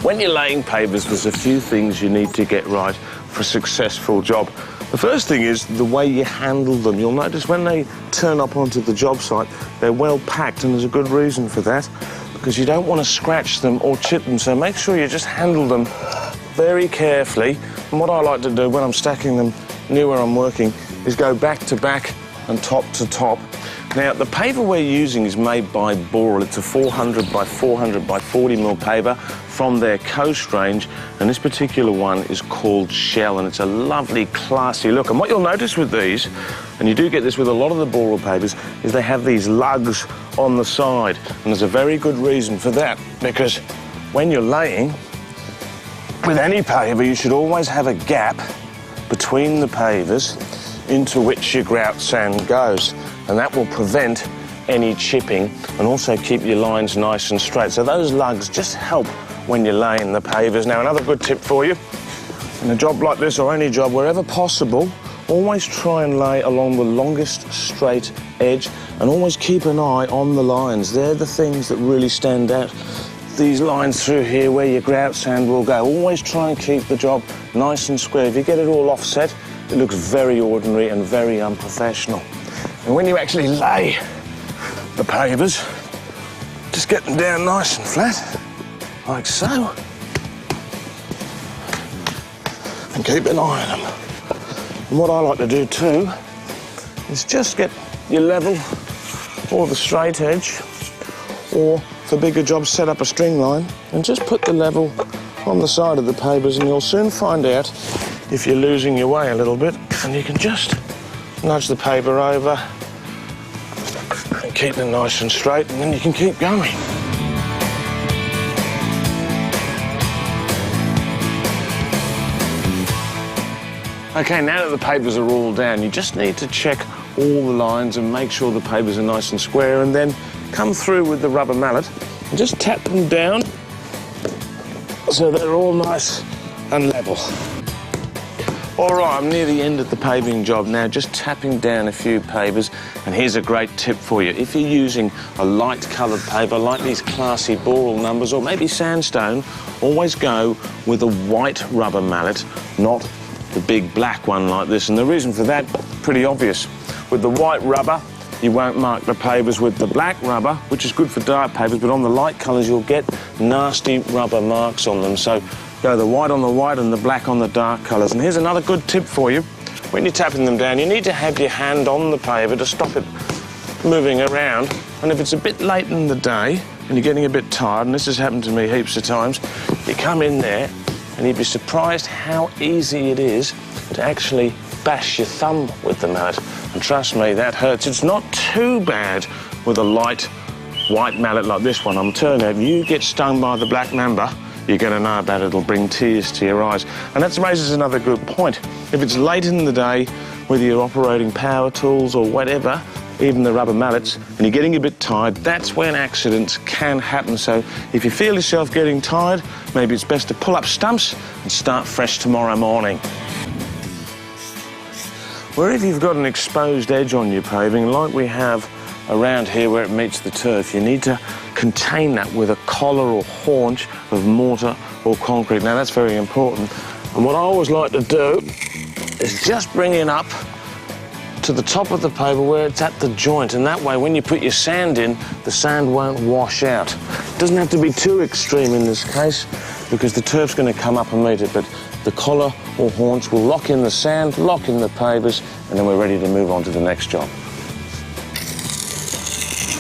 When you're laying pavers, there's a few things you need to get right for a successful job. The first thing is the way you handle them. You'll notice when they turn up onto the job site, they're well packed, and there's a good reason for that, because you don't want to scratch them or chip them, so make sure you just handle them very carefully. And what I like to do when I'm stacking them near where I'm working is go back to back and top to top. Now, the paver we're using is made by Boral. It's a 400 by 400 by 40 mil paver from their Coast range, and this particular one is called Shell, and it's a lovely, classy look. And what you'll notice with these, and you do get this with a lot of the Boral pavers, is they have these lugs on the side, and there's a very good reason for that, because when you're laying with any paver, you should always have a gap between the pavers into which your grout sand goes, and that will prevent any chipping and also keep your lines nice and straight. So those lugs just help when you're laying the pavers. Now, another good tip for you, in a job like this or any job, wherever possible, always try and lay along the longest straight edge, and always keep an eye on the lines. They're the things that really stand out. These lines through here where your grout sand will go. Always try and keep the job nice and square. If you get it all offset, it looks very ordinary and very unprofessional. And when you actually lay the pavers, just get them down nice and flat, like so, and keep an eye on them. And what I like to do too is just get your level or the straight edge, or for bigger jobs, set up a string line and just put the level on the side of the pavers, and you'll soon find out if you're losing your way a little bit, and you can just nudge the paver over and keep them nice and straight, and then you can keep going. Okay, now that the pavers are all down, you just need to check all the lines and make sure the pavers are nice and square, and then come through with the rubber mallet and just tap them down so they're all nice and level. All right, I'm near the end of the paving job now, just tapping down a few pavers, and here's a great tip for you. If you're using a light coloured paver, like these classy Boral numbers, or maybe sandstone, always go with a white rubber mallet, not the big black one like this. And the reason for that, pretty obvious. With the white rubber, you won't mark the pavers. With the black rubber, which is good for dark pavers, but on the light colours you'll get nasty rubber marks on them. So go the white on the white and the black on the dark colours. And here's another good tip for you. When you're tapping them down, you need to have your hand on the paver to stop it moving around. And if it's a bit late in the day and you're getting a bit tired, and this has happened to me heaps of times, you come in there and you'd be surprised how easy it is to actually bash your thumb with the mallet. And trust me, that hurts. It's not too bad with a light white mallet like this one. I'm telling you, if you get stung by the black mamba, you're going to know about it. It'll bring tears to your eyes. And that raises another good point. If it's late in the day, whether you're operating power tools or whatever, even the rubber mallets, and you're getting a bit tired, that's when accidents can happen. So if you feel yourself getting tired, maybe it's best to pull up stumps and start fresh tomorrow morning. Where if you've got an exposed edge on your paving, like we have around here where it meets the turf, you need to contain that with a collar or haunch of mortar or concrete. Now, that's very important. And what I always like to do is just bring it up to the top of the paver where it's at the joint, and that way when you put your sand in, the sand won't wash out. It doesn't have to be too extreme in this case, because the turf's going to come up and meet it, but the collar or haunch will lock in the sand, lock in the pavers, and then we're ready to move on to the next job.